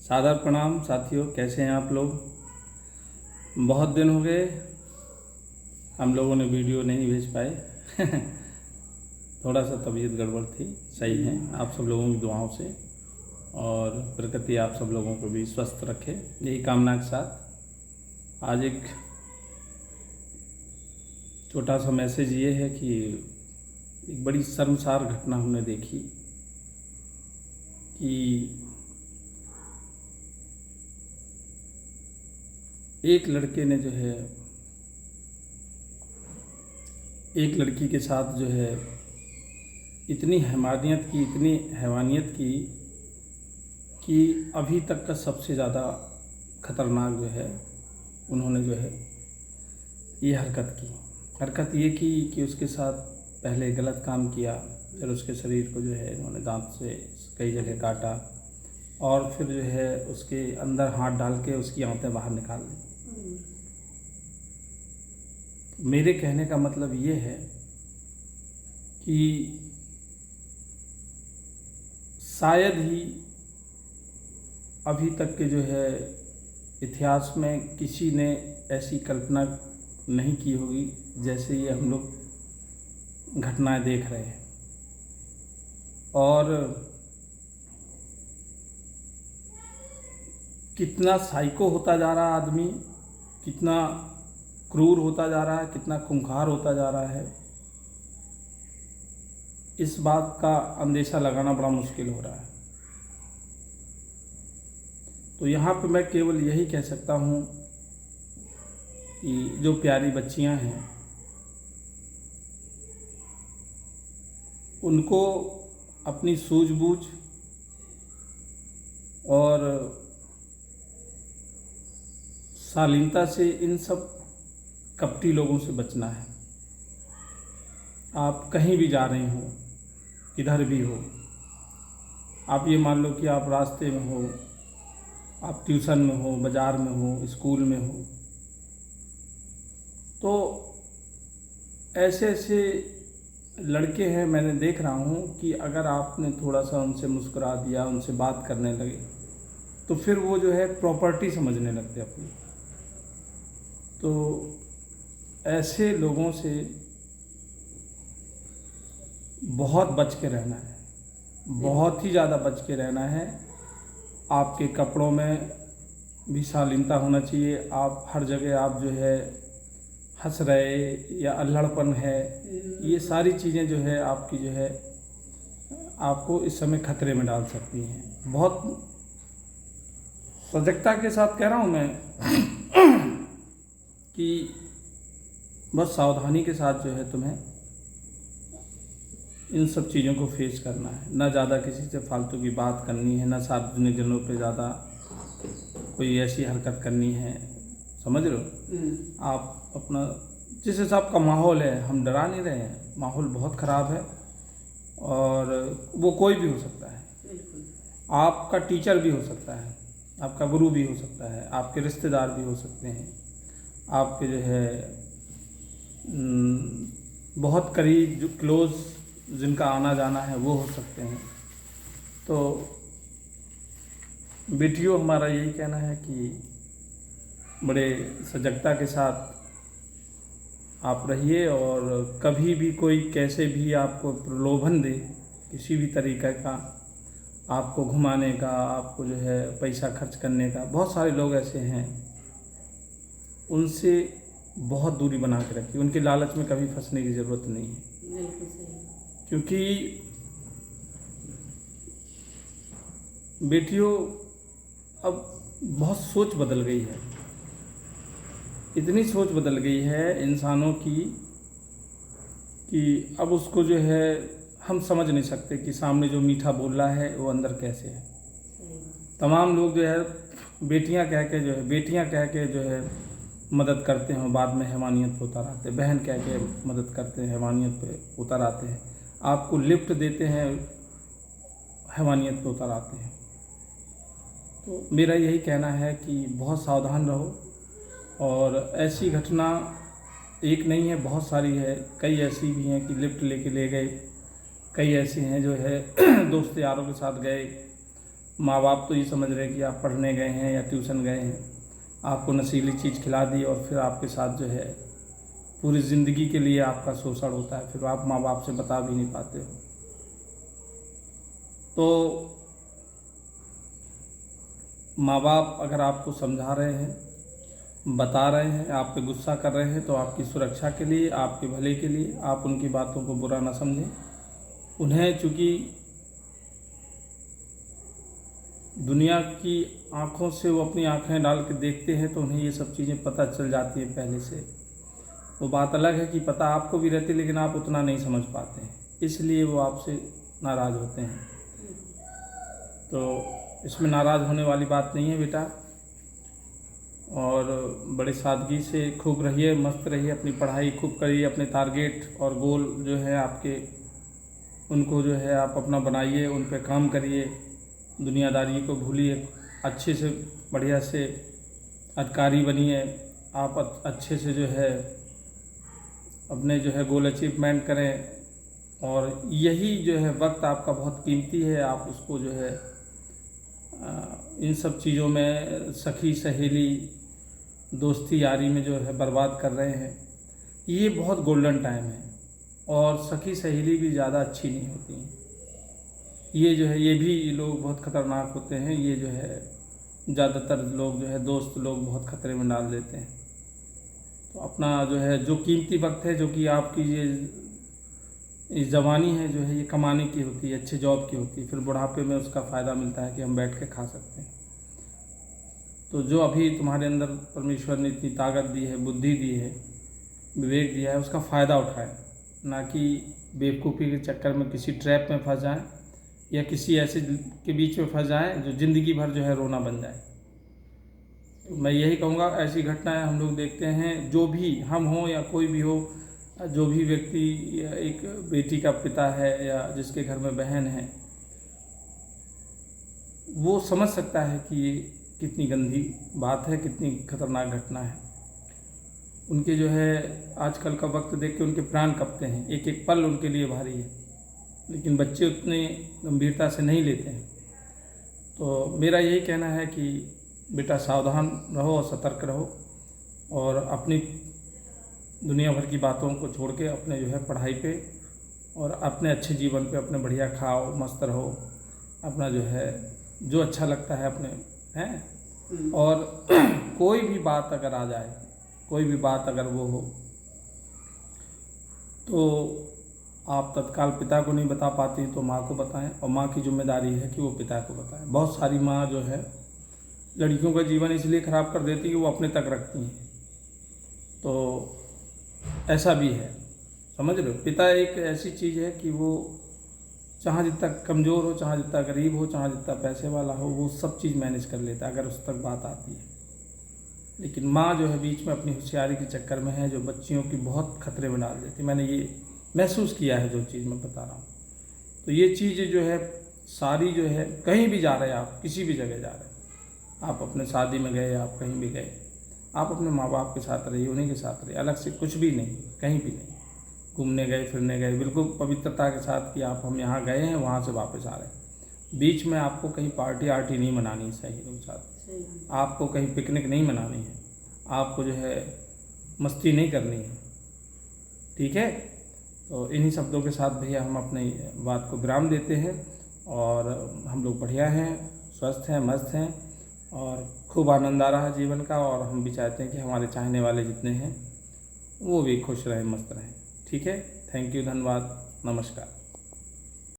सादर प्रणाम साथियों, कैसे हैं आप लोग। बहुत दिन हो गए हम लोगों ने वीडियो नहीं भेज पाए थोड़ा सा तबीयत गड़बड़ थी। सही है आप सब लोगों की दुआओं से, और प्रकृति आप सब लोगों को भी स्वस्थ रखे, यही कामना के साथ आज एक छोटा सा मैसेज ये है कि एक बड़ी शर्मसार घटना हमने देखी कि एक लड़के ने जो है एक लड़की के साथ जो है इतनी हैवानियत की कि अभी तक का सबसे ज़्यादा खतरनाक जो है उन्होंने जो है ये हरकत ये की कि उसके साथ पहले गलत काम किया, फिर उसके शरीर को जो है उन्होंने दांत से कई जगह काटा और फिर जो है उसके अंदर हाथ डाल के उसकी आंतें बाहर निकाल दी। मेरे कहने का मतलब ये है कि शायद ही अभी तक के जो है इतिहास में किसी ने ऐसी कल्पना नहीं की होगी जैसे ये हम लोग घटनाएं देख रहे हैं। और कितना साइको होता जा रहा है आदमी, कितना क्रूर होता जा रहा है, कितना खूंखार होता जा रहा है, इस बात का अंदेशा लगाना बड़ा मुश्किल हो रहा है। तो यहाँ पे मैं केवल यही कह सकता हूँ कि जो प्यारी बच्चियाँ हैं उनको अपनी सूझबूझ और शालीनता से इन सब कपटी लोगों से बचना है। आप कहीं भी जा रहे हो, किधर भी हो, आप ये मान लो कि आप रास्ते में हो, आप ट्यूशन में हो, बाज़ार में हो, स्कूल में हो, तो ऐसे ऐसे लड़के हैं मैंने देख रहा हूँ कि अगर आपने थोड़ा सा उनसे मुस्कुरा दिया, उनसे बात करने लगे तो फिर वो जो है प्रॉपर्टी समझने लगते अपनी। तो ऐसे लोगों से बहुत बच के रहना है, बहुत ही ज़्यादा बच के रहना है। आपके कपड़ों में भी शालीनता होना चाहिए। आप हर जगह आप जो है हंस रहे या अल्हड़पन है, ये सारी चीज़ें जो है आपकी जो है आपको इस समय खतरे में डाल सकती हैं। बहुत सजगता के साथ कह रहा हूँ मैं कि बस सावधानी के साथ जो है तुम्हें इन सब चीज़ों को फेस करना है। ना ज़्यादा किसी से फालतू की बात करनी है, ना सार्वजनिक जगहों पे ज़्यादा कोई ऐसी हरकत करनी है, समझ रहे हो। आप अपना जिस हिसाब का माहौल है, हम डरा नहीं रहे हैं, माहौल बहुत ख़राब है और वो कोई भी हो सकता है। आपका टीचर भी हो सकता है, आपका गुरु भी हो सकता है, आपके रिश्तेदार भी हो सकते हैं, आपके जो है बहुत करीब जो क्लोज़ जिनका आना जाना है वो हो सकते हैं। तो बेटियों, हमारा यही कहना है कि बड़े सजगता के साथ आप रहिए और कभी भी कोई कैसे भी आपको प्रलोभन दे, किसी भी तरीक़े का, आपको घुमाने का, आपको जो है पैसा खर्च करने का, बहुत सारे लोग ऐसे हैं, उनसे बहुत दूरी बना के रखिए। उनके लालच में कभी फंसने की ज़रूरत नहीं है, क्योंकि बेटियों अब बहुत सोच बदल गई है, इतनी सोच बदल गई है इंसानों की कि अब उसको जो है हम समझ नहीं सकते कि सामने जो मीठा बोल रहा है वो अंदर कैसे है। तमाम लोग जो है बेटियां कह के जो है मदद करते हैं, बाद में हैवानियत पे उतर आते हैं। बहन कह के मदद करते हैं, हैवानियत पे उतर आते हैं। आपको लिफ्ट देते हैं, हैवानियत पे उतर आते हैं। तो मेरा यही कहना है कि बहुत सावधान रहो। और ऐसी घटना एक नहीं है, बहुत सारी है। कई ऐसी भी हैं कि लिफ्ट लेके ले गए, कई ऐसे हैं जो है दोस्त यारों के साथ गए माँ बाप तो ये समझ रहे हैं कि आप पढ़ने गए हैं या ट्यूशन गए हैं, आपको नशीली चीज़ खिला दी और फिर आपके साथ जो है पूरी ज़िंदगी के लिए आपका शोषण होता है, फिर आप माँ बाप से बता भी नहीं पाते हो। तो माँ बाप अगर आपको समझा रहे हैं, बता रहे हैं, आप पे गुस्सा कर रहे हैं, तो आपकी सुरक्षा के लिए, आपके भले के लिए, आप उनकी बातों को बुरा ना समझें। उन्हें चूँकि दुनिया की आँखों से वो अपनी आँखें डाल के देखते हैं, तो उन्हें ये सब चीज़ें पता चल जाती हैं पहले से। वो बात अलग है कि पता आपको भी रहती, लेकिन आप उतना नहीं समझ पाते हैं, इसलिए वो आपसे नाराज़ होते हैं। तो इसमें नाराज़ होने वाली बात नहीं है बेटा, और बड़े सादगी से खूब रहिए, मस्त रहिए, अपनी पढ़ाई खूब करिए, अपने टारगेट और गोल जो है आपके, उनको जो है आप अपना बनाइए, उन पे काम करिए, दुनियादारी को भूलिए, अच्छे से बढ़िया से अधिकारी बनिए, आप अच्छे से जो है अपने जो है गोल अचीवमेंट करें। और यही जो है वक्त आपका बहुत कीमती है, आप उसको जो है इन सब चीज़ों में सखी सहेली दोस्ती यारी में जो है बर्बाद कर रहे हैं। ये बहुत गोल्डन टाइम है, और सखी सहेली भी ज़्यादा अच्छी नहीं होती हैं। ये जो है, ये भी लोग बहुत ख़तरनाक होते हैं। ये जो है ज़्यादातर लोग जो है दोस्त लोग बहुत ख़तरे में डाल देते हैं। तो अपना जो है जो कीमती वक्त है, जो कि आपकी ये जवानी है, जो है ये कमाने की होती है, अच्छे जॉब की होती है, फिर बुढ़ापे में उसका फ़ायदा मिलता है कि हम बैठ के खा सकते हैं। तो जो अभी तुम्हारे अंदर परमेश्वर ने इतनी ताकत दी है, बुद्धि दी है, विवेक दिया है, उसका फ़ायदा उठाएं, ना कि बेवकूफ़ी के चक्कर में किसी ट्रैप में फंस जाएं या किसी ऐसे के बीच में फंस जाएं जो ज़िंदगी भर जो है रोना बन जाए। मैं यही कहूँगा, ऐसी घटनाएं हम लोग देखते हैं, जो भी हम हों या कोई भी हो, जो भी व्यक्ति या एक बेटी का पिता है या जिसके घर में बहन है, वो समझ सकता है कि ये कितनी गंदी बात है, कितनी खतरनाक घटना है। उनके जो है आजकल का वक्त देख के उनके प्राण कांपते हैं, एक एक पल उनके लिए भारी है, लेकिन बच्चे उतने गंभीरता से नहीं लेते हैं। तो मेरा यही कहना है कि बेटा सावधान रहो और सतर्क रहो, और अपनी दुनिया भर की बातों को छोड़ के अपने जो है पढ़ाई पे और अपने अच्छे जीवन पे अपने बढ़िया खाओ, मस्त रहो, अपना जो है जो अच्छा लगता है अपने हैं। और कोई भी बात अगर आ जाए, कोई भी बात अगर वो हो, तो आप तत्काल पिता को नहीं बता पाती तो माँ को बताएं, और माँ की जिम्मेदारी है कि वो पिता को बताएं। बहुत सारी माँ जो है लड़कियों का जीवन इसलिए ख़राब कर देती है कि वो अपने तक रखती हैं। तो ऐसा भी है, समझ लो। पिता एक ऐसी चीज़ है कि वो चाहे जितना कमज़ोर हो, चाहे जितना गरीब हो, चाहे जितना पैसे वाला हो, वो सब चीज़ मैनेज कर लेता है अगर उस तक बात आती है। लेकिन माँ जो है बीच में अपनी होशियारी के चक्कर में है, जो बच्चियों की बहुत खतरे में डाल देती है। मैंने ये महसूस किया है, जो चीज़ मैं बता रहा हूँ। तो ये चीज़ जो है सारी जो है, कहीं भी जा रहे हैं आप, किसी भी जगह जा रहे हैं आप, अपने शादी में गए, आप कहीं भी गए, आप अपने माँ बाप के साथ रहिए, उन्हीं के साथ रहिए, अलग से कुछ भी नहीं, कहीं भी नहीं। घूमने गए, फिरने गए, बिल्कुल पवित्रता के साथ कि आप हम यहाँ गए हैं, वहाँ से वापस आ रहे हैं। बीच में आपको कहीं पार्टी आर्टी नहीं मनानी सही के साथ, आपको कहीं पिकनिक नहीं मनानी है, आपको जो है मस्ती नहीं करनी है, ठीक है। तो इन्हीं शब्दों के साथ भैया हम अपनी बात को विराम देते हैं, और हम लोग बढ़िया हैं, स्वस्थ हैं, मस्त हैं, और खूब आनंद आ रहा है जीवन का। और हम भी चाहते हैं कि हमारे चाहने वाले जितने हैं वो भी खुश रहें, मस्त रहें, ठीक है। थैंक यू, धन्यवाद, नमस्कार।